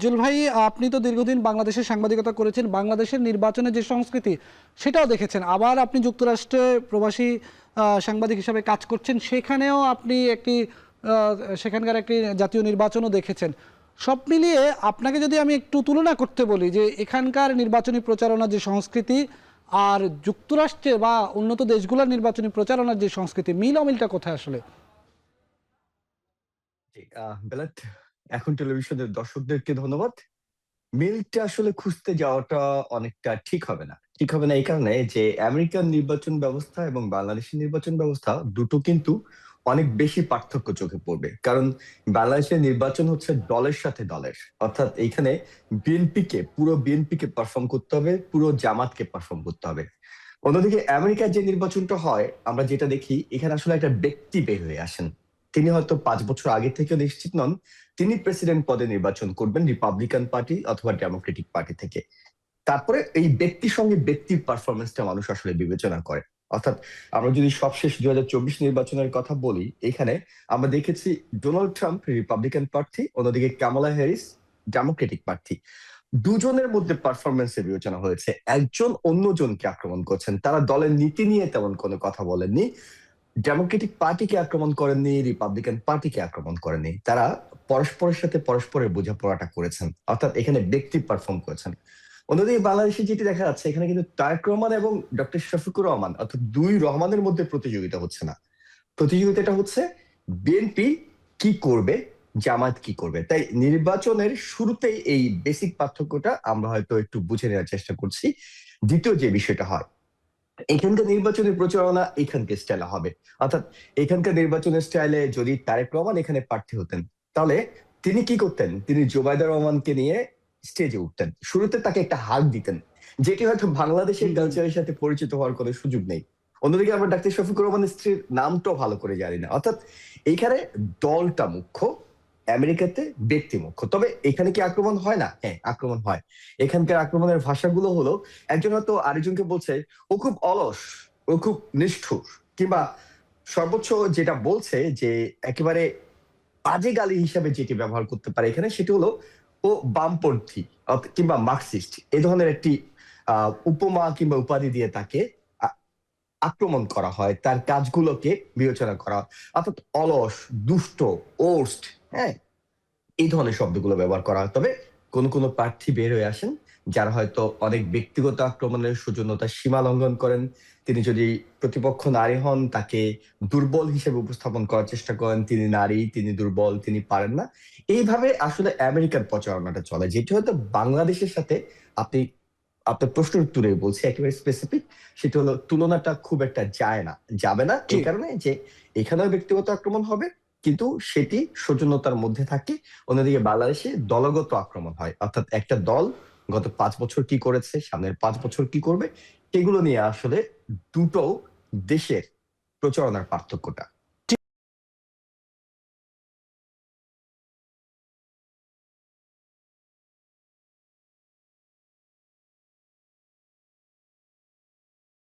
Joule ভাই, আপনি তো দীর্ঘদিন বাংলাদেশের সাংবাদিকতা করেছেন, বাংলাদেশের নির্বাচনের যে সংস্কৃতি সেটাও দেখেছেন, আবার আপনি যুক্তরাষ্ট্রে প্রবাসী সাংবাদিক হিসাবে কাজ করছেন, সেখানেও আপনি সেখানকার একটি জাতীয় নির্বাচনও দেখেছেন। সব মিলিয়ে আপনাকে যদি আমি একটু তুলনা করতে বলি যে এখানকার নির্বাচনী প্রচারণার যে সংস্কৃতি আর যুক্তরাষ্ট্রে বা উন্নত দেশগুলোর নির্বাচনী প্রচারণার যে সংস্কৃতি, মিল অমিলটা কোথায় আসলে? জি, বেলাত এখন টেলিভিশনের দর্শকদেরকে ধন্যবাদ। মিলটা আসলে খুঁজতে যাওয়াটা অনেকটা ঠিক হবে না। ঠিক হবে না এই কারণে যে আমেরিকান নির্বাচন ব্যবস্থা এবং বাংলাদেশের নির্বাচন ব্যবস্থা দুটো কিন্তু অনেক বেশি পার্থক্য চোখে পড়বে। কারণ বাংলাদেশের নির্বাচন হচ্ছে দলের সাথে দলের। অর্থাৎ এইখানে পুরো বিএনপিকে পারফর্ম করতে হবে, পুরো জামাতকে পারফর্ম করতে হবে। অন্যদিকে আমেরিকার যে নির্বাচনটা হয় আমরা যেটা দেখি এখানে আসলে একটা ব্যক্তি বের হয়ে আসেন। তিনি হয়তো 5 বছর আগে থেকে নিশ্চিত নন তিনি প্রেসিডেন্ট পদে নির্বাচন করবেন রিপাবলিকান পার্টি অথবা ডেমোক্রেটিক পার্টি থেকে। তারপরে এই ব্যক্তির সঙ্গে ব্যক্তির পারফরমেন্সটা মানুষ আসলে বিবেচনা করে। অর্থাৎ আমরা যদি সবশেষ 2024 নির্বাচনের কথা বলি, এখানে আমরা দেখেছি ডোনাল্ড ট্রাম্প রিপাবলিকান প্রার্থী, অন্যদিকে কামালা হ্যারিস ডেমোক্রেটিক প্রার্থী। দুজনের মধ্যে পারফরমেন্সের বিবেচনা হয়েছে। একজন অন্যজনকে আক্রমণ করছেন, তারা দলের নীতি নিয়ে তেমন কোনো কথা বলেননি। ডেমোক্রেটিক পার্টিকে আক্রমণ করেননি, রিপাবলিকান পার্টিকে আক্রমণ করেননি। তারা পরস্পরের সাথে পরস্পরের বোঝাপড়াটা করেছেন, অর্থাৎ এখানে ব্যক্তি পারফর্ম করেছেন। অন্যদিকে বাংলাদেশে যেটি দেখা যাচ্ছে এখানে কিন্তু তারেক রহমান এবং ডক্টর শফিকুর রহমান অর্থাৎ দুই রহমানের মধ্যে প্রতিযোগিতা হচ্ছে না। প্রতিযোগিতাটা হচ্ছে বিএনপি কি করবে, জামাত কি করবে। তাই নির্বাচনের শুরুতেই এই বেসিক পার্থক্যটা আমরা হয়তো একটু বুঝে নেওয়ার চেষ্টা করছি। দ্বিতীয় যে বিষয়টা হয়, এখানকার নির্বাচনের প্রচারণা এখানকার স্টাইলে হবে। অর্থাৎ এখানকার নির্বাচনের স্টাইলে যদি তারেক রহমান এখানে প্রার্থী হতেন, তাহলে তিনি কি করতেন, তিনি জোবাইদা রহমানকে নিয়ে স্টেজে উঠতেন, শুরুতে তাকে একটা হাত দিতেন, যেটি হয়তো বাংলাদেশের হুম, হুম। কালচারের সাথে পরিচিত হওয়ার কোনো সুযোগ নেই। অন্যদিকে আমরা ডাক্তার শফিকুর রহমানের স্ত্রীর নামটাও ভালো করে জানি না। অর্থাৎ এইখানে দলটা মুখ্য, আমেরিকাতে ব্যক্তি মুখ্য। তবে এখানে কি আক্রমণ হয় না? হ্যাঁ, আক্রমণ হয়। এখানকার আক্রমণের ভাষাগুলো হলো, একজন হয়তো আরেকজনকে বলছে ও খুব অলস, ও খুব নিষ্ঠুর, কিংবা সর্বোচ্চ যেটা বলছে যে একেবারে বাজে গালি হিসাবে যেটি ব্যবহার করতে পারে এখানে সেটি হলো ও বামপন্থী কিংবা মার্কসিস্ট, এই ধরনের একটি উপমা কিংবা উপাধি দিয়ে তাকে আ- আক্রমণ করা হয়, তার কাজগুলোকে বিবেচনা করা হয়। অর্থাৎ অলস, দুষ্ট, ওর্স্ট, হ্যাঁ, এই ধরনের শব্দগুলো ব্যবহার করা হয়। তবে কোন কোন প্রার্থী বের হয়ে আসেন যারা হয়তো অনেক ব্যক্তিগত আক্রমণের সৌজন্যতার সীমা লঙ্ঘন করেন। তিনি যদি প্রতিপক্ষ নারী হন তাকে দুর্বল হিসেবে উপস্থাপন করার চেষ্টা করেন, তিনি নারী, তিনি দুর্বল, তিনি পারেন না। এইভাবে আসলে আমেরিকার প্রচারণাটা চলে, যেটি হয়তো বাংলাদেশের সাথে আপনি আপনার প্রশ্নের উত্তরে বলছি একেবারে স্পেসিফিক, সেটা হলো তুলনাটা খুব একটা যায় না, যাবে না জি। এই কারণে যে এখানেও ব্যক্তিগত আক্রমণ হবে কিন্তু সেটি সৌজন্যতার মধ্যে থাকে। অন্যদিকে বাংলাদেশে দলগত আক্রমণ হয়, অর্থাৎ একটা দল গত 5 বছর কি করেছে, সামনের 5 বছর কি করবে, সেগুলো নিয়ে আসলে দুটো দেশের প্রচারণার পার্থক্যটা।